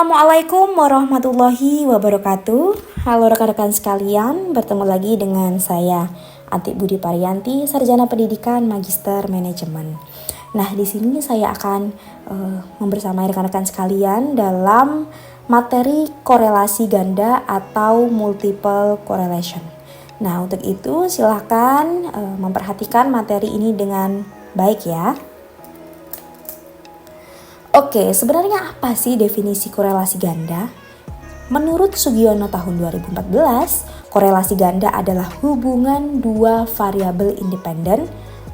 Assalamualaikum warahmatullahi wabarakatuh. Halo rekan-rekan sekalian, bertemu lagi dengan saya Atik Budi Parianti, Sarjana Pendidikan Magister Manajemen. Nah, di sini saya akan membersamai rekan-rekan sekalian dalam materi korelasi ganda atau multiple correlation. Nah, untuk itu silakan memperhatikan materi ini dengan baik ya. Oke, sebenarnya apa sih definisi korelasi ganda? Menurut Sugiono tahun 2014, korelasi ganda adalah hubungan dua variabel independen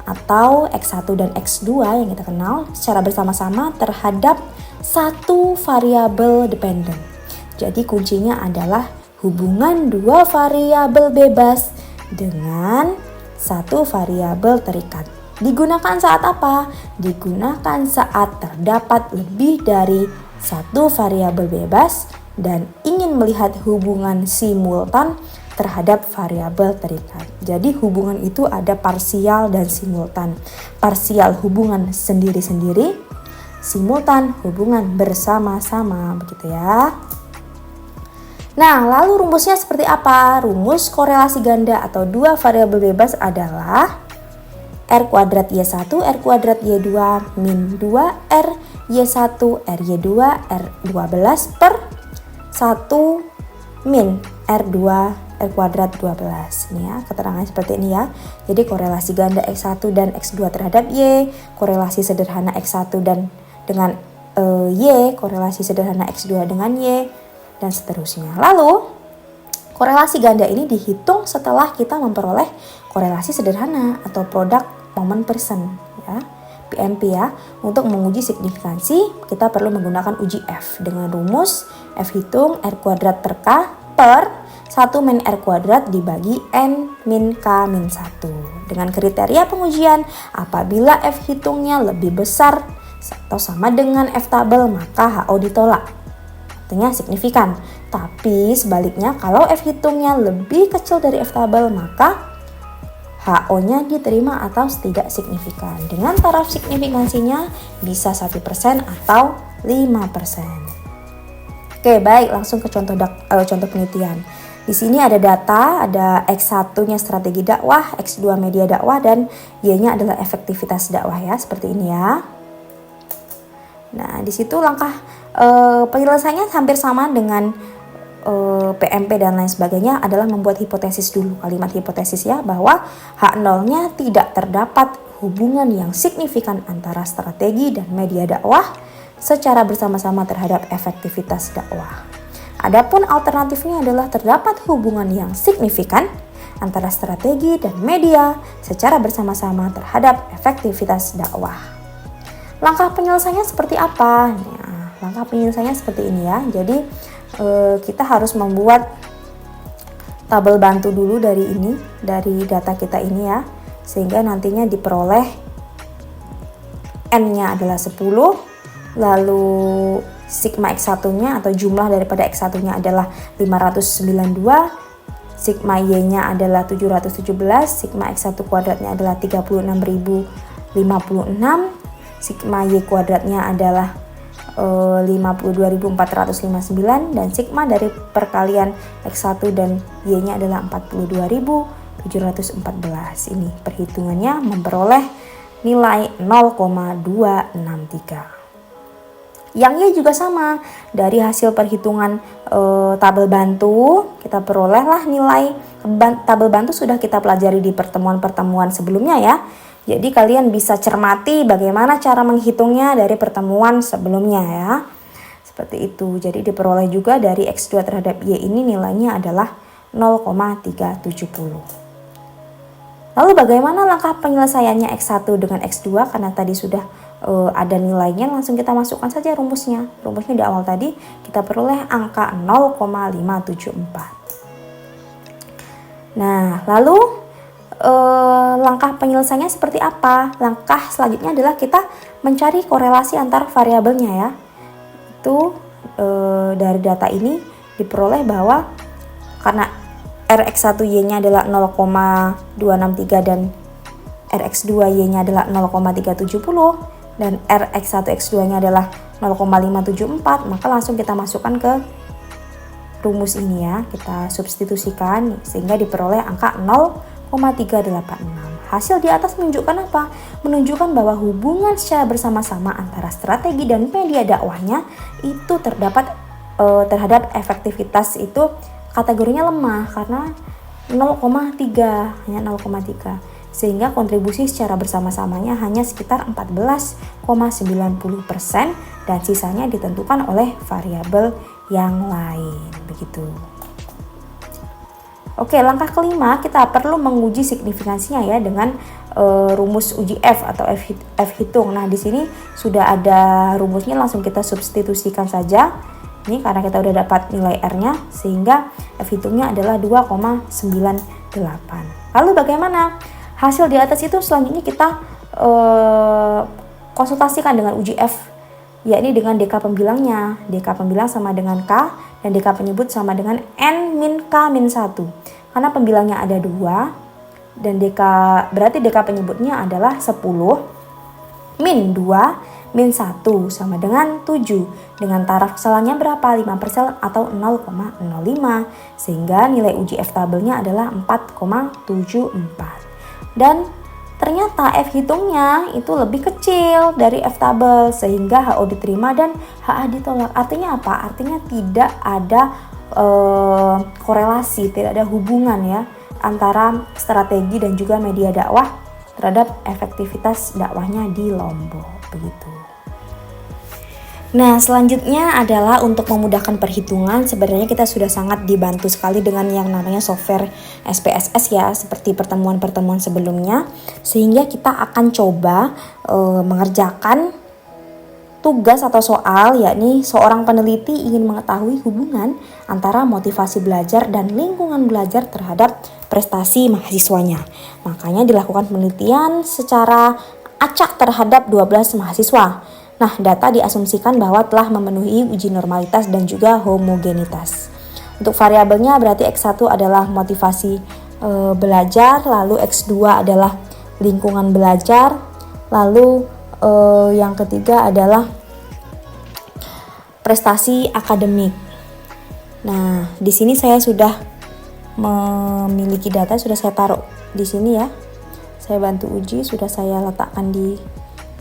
atau X1 dan X2 yang kita kenal secara bersama-sama terhadap satu variabel dependen. Jadi kuncinya adalah hubungan dua variabel bebas dengan satu variabel terikat. Digunakan saat apa? Digunakan saat terdapat lebih dari satu variabel bebas dan ingin melihat hubungan simultan terhadap variabel terikat. Jadi hubungan itu ada parsial dan simultan. Parsial hubungan sendiri-sendiri, simultan hubungan bersama-sama, begitu ya. Nah, lalu rumusnya seperti apa? Rumus korelasi ganda atau dua variabel bebas adalah R kuadrat Y1, R kuadrat Y2 min 2R Y1, RY2, R12 per 1 min R2, R kuadrat 12. Ini ya, keterangannya seperti ini ya. Jadi korelasi ganda X1 dan X2 terhadap Y, korelasi sederhana X1 dan dengan Y, korelasi sederhana X2 dengan Y, dan seterusnya. Lalu, korelasi ganda ini dihitung setelah kita memperoleh korelasi sederhana atau produk moment percent ya, PMP ya. Untuk menguji signifikansi kita perlu menggunakan uji F dengan rumus F hitung R kuadrat per K per 1 min R kuadrat dibagi N min K min 1. Dengan kriteria pengujian, apabila F hitungnya lebih besar atau sama dengan F tabel maka HO ditolak, artinya signifikan. Tapi sebaliknya kalau F hitungnya lebih kecil dari F tabel maka HO-nya diterima atau tidak signifikan. Dengan taraf signifikansinya bisa 1% atau 5%. Oke, baik, langsung ke contoh penelitian. Di sini ada data, ada X1-nya strategi dakwah, X2 media dakwah, dan Y-nya adalah efektivitas dakwah ya, seperti ini ya. Nah, di situ langkah penyelesaiannya hampir sama dengan PMP dan lain sebagainya adalah membuat hipotesis dulu, kalimat hipotesis ya, bahwa H0-nya tidak terdapat hubungan yang signifikan antara strategi dan media dakwah secara bersama-sama terhadap efektivitas dakwah. Adapun alternatifnya adalah terdapat hubungan yang signifikan antara strategi dan media secara bersama-sama terhadap efektivitas dakwah. Langkah penyelesaiannya seperti apa? Nah, langkah penyelesaiannya seperti ini ya. Jadi kita harus membuat tabel bantu dulu dari data kita ini ya, sehingga nantinya diperoleh N-nya adalah 10, lalu sigma X1-nya atau jumlah daripada X1-nya adalah 592, sigma Y-nya adalah 717, sigma X1 kuadratnya adalah 36.056, sigma Y kuadratnya adalah 52.459, dan sigma dari perkalian X1 dan Y-nya adalah 42.714. Ini perhitungannya memperoleh nilai 0,263. Yang Y juga sama, dari hasil perhitungan tabel bantu kita perolehlah nilai. Tabel bantu sudah kita pelajari di pertemuan-pertemuan sebelumnya ya. Jadi kalian bisa cermati bagaimana cara menghitungnya dari pertemuan sebelumnya ya. Seperti itu. Jadi diperoleh juga dari X2 terhadap Y ini nilainya adalah 0,370. Lalu bagaimana langkah penyelesaiannya X1 dengan X2? Karena tadi sudah ada nilainya, langsung kita masukkan saja rumusnya. Rumusnya di awal tadi kita peroleh angka 0,574. Nah, lalu langkah penyelesaiannya seperti apa? Langkah selanjutnya adalah kita mencari korelasi antar variabelnya ya. Itu dari data ini diperoleh bahwa karena Rx1Y-nya adalah 0,263 dan Rx2Y-nya adalah 0,370 dan Rx1X2-nya adalah 0,574, maka langsung kita masukkan ke rumus ini ya, kita substitusikan sehingga diperoleh angka 0,386. Hasil di atas menunjukkan apa? Menunjukkan bahwa hubungan secara bersama-sama antara strategi dan media dakwahnya itu terhadap efektivitas itu kategorinya lemah karena 0,3, hanya 0,3. Sehingga kontribusi secara bersama-samanya hanya sekitar 14,90% dan sisanya ditentukan oleh variabel yang lain, begitu. Oke, langkah kelima kita perlu menguji signifikansinya ya dengan rumus uji F atau F hitung. Nah, di sini sudah ada rumusnya, langsung kita substitusikan saja. Ini karena kita udah dapat nilai R-nya sehingga F hitungnya adalah 2,98. Lalu bagaimana? Hasil di atas itu selanjutnya kita konsultasikan dengan uji F, yakni dengan DK pembilangnya. DK pembilang sama dengan K dan DK penyebut sama dengan N min K min 1. Karena pembilangnya ada 2 dan berarti DK penyebutnya adalah 10 min 2 min 1 sama dengan 7. Dengan taraf kesalahannya berapa? 5% atau 0,05. Sehingga nilai uji F tabelnya adalah 4,74. Dan ternyata F hitungnya itu lebih kecil dari F tabel sehingga HO diterima dan HA ditolak. Artinya apa? Artinya tidak ada korelasi, tidak ada hubungan ya antara strategi dan juga media dakwah terhadap efektivitas dakwahnya di Lombok, begitu. Nah, selanjutnya adalah untuk memudahkan perhitungan. Sebenarnya kita sudah sangat dibantu sekali dengan yang namanya software SPSS ya, seperti pertemuan-pertemuan sebelumnya, sehingga kita akan coba mengerjakan tugas atau soal, yakni seorang peneliti ingin mengetahui hubungan antara motivasi belajar dan lingkungan belajar terhadap prestasi mahasiswanya. Makanya dilakukan penelitian secara acak terhadap 12 mahasiswa. Nah, data diasumsikan bahwa telah memenuhi uji normalitas dan juga homogenitas. Untuk variabelnya berarti X1 adalah motivasi belajar, lalu X2 adalah lingkungan belajar, lalu yang ketiga adalah prestasi akademik. Nah, di sini saya sudah memiliki data, sudah saya taruh di sini ya. Saya bantu uji, sudah saya letakkan di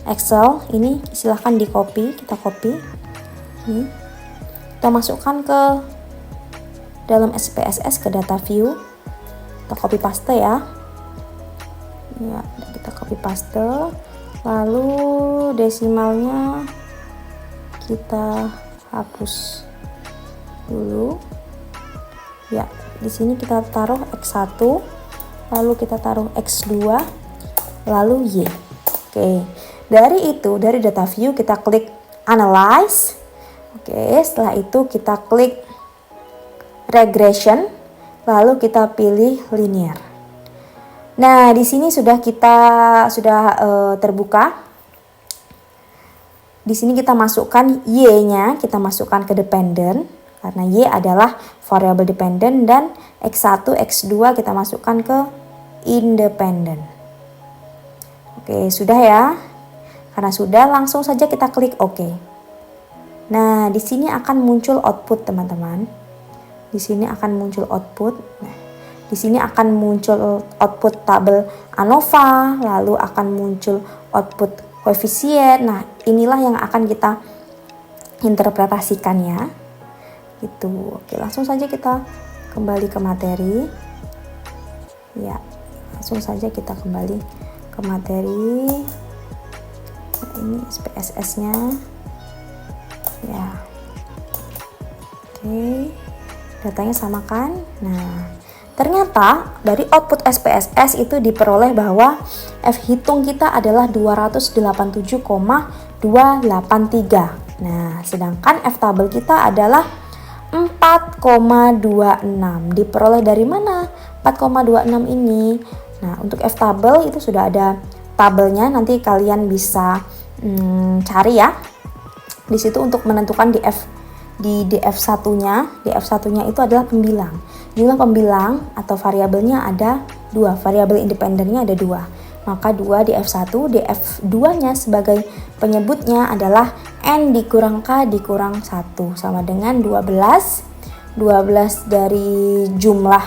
Excel. Ini silahkan di copy, kita copy. Ini kita masukkan ke dalam SPSS ke data view. Kita copy paste ya. Ya, kita copy paste. Lalu desimalnya kita hapus dulu. Ya, di sini kita taruh X1, lalu kita taruh X2, lalu Y. Oke. Dari data view kita klik analyze. Oke, setelah itu kita klik regression, lalu kita pilih linear. Nah, di sini sudah terbuka. Di sini kita masukkan Y-nya, kita masukkan ke dependent karena Y adalah variable dependent, dan X1, X2 kita masukkan ke independent. Oke, sudah ya. Karena sudah, langsung saja kita klik OK. Nah, di sini akan muncul output, teman-teman. Di sini akan muncul output. Nah, di sini akan muncul output tabel ANOVA, lalu akan muncul output koefisien. Nah, inilah yang akan kita interpretasikan ya. Gitu. Oke, langsung saja kita kembali ke materi. Ya, langsung saja kita kembali ke materi. Nah, ini SPSS-nya. Ya. Oke. Datanya sama kan? Nah, ternyata dari output SPSS itu diperoleh bahwa F hitung kita adalah 287,283. Nah, sedangkan F tabel kita adalah 4,26. Diperoleh dari mana 4,26 ini? Nah, untuk F tabel itu sudah ada tabelnya, nanti kalian bisa cari ya. Di situ untuk menentukan DF1-nya itu adalah pembilang. Jumlah pembilang atau variabelnya ada 2, variabel independennya ada 2. maka 2 di F1, di F2-nya sebagai penyebutnya adalah N dikurang K dikurang 1 sama dengan 12. 12 dari jumlah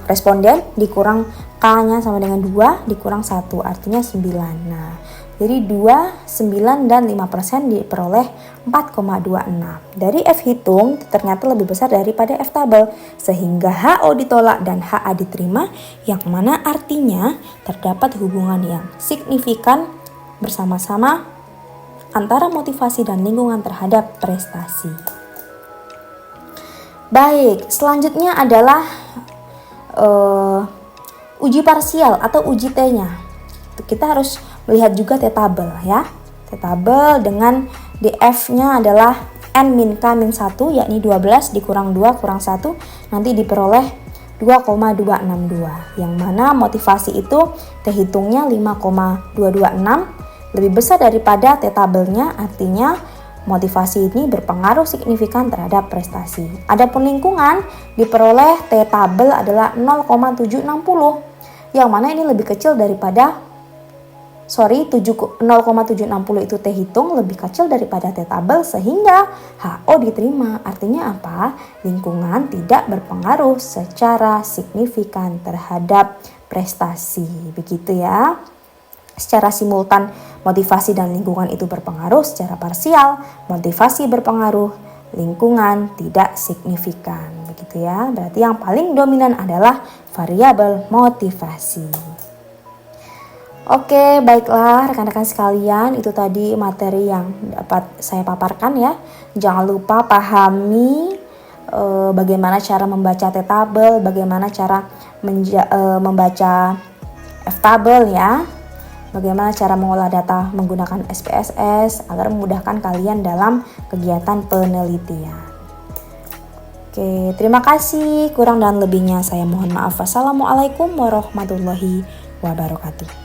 responden dikurang K-nya sama dengan 2 dikurang 1 artinya 9. Nah, jadi 2, 9, dan 5% diperoleh 4,26. Dari F hitung ternyata lebih besar daripada F tabel, sehingga HO ditolak dan HA diterima, yang mana artinya terdapat hubungan yang signifikan bersama-sama antara motivasi dan lingkungan terhadap prestasi. Baik, selanjutnya adalah uji parsial atau uji T-nya. Kita harus melihat juga T-tabel ya. T-tabel dengan di F-nya adalah N min K min 1, yakni 12 dikurang 2 kurang 1, nanti diperoleh 2,262. Yang mana motivasi itu T-hitungnya 5,226, lebih besar daripada T-tabelnya, artinya motivasi ini berpengaruh signifikan terhadap prestasi. Adapun lingkungan diperoleh T-tabel adalah 0,760, yang mana ini lebih kecil daripada 0,760 itu T hitung lebih kecil daripada T tabel, sehingga HO diterima. Artinya apa? Lingkungan tidak berpengaruh secara signifikan terhadap prestasi. Begitu ya. Secara simultan motivasi dan lingkungan itu berpengaruh, secara parsial motivasi berpengaruh, lingkungan tidak signifikan. Begitu ya. Berarti yang paling dominan adalah variabel motivasi. Oke, baiklah rekan-rekan sekalian, itu tadi materi yang dapat saya paparkan ya. Jangan lupa pahami bagaimana cara membaca T-tabel, bagaimana cara membaca F-tabel ya. Bagaimana cara mengolah data menggunakan SPSS agar memudahkan kalian dalam kegiatan penelitian. Oke, terima kasih. Kurang dan lebihnya saya mohon maaf. Wassalamualaikum warahmatullahi wabarakatuh.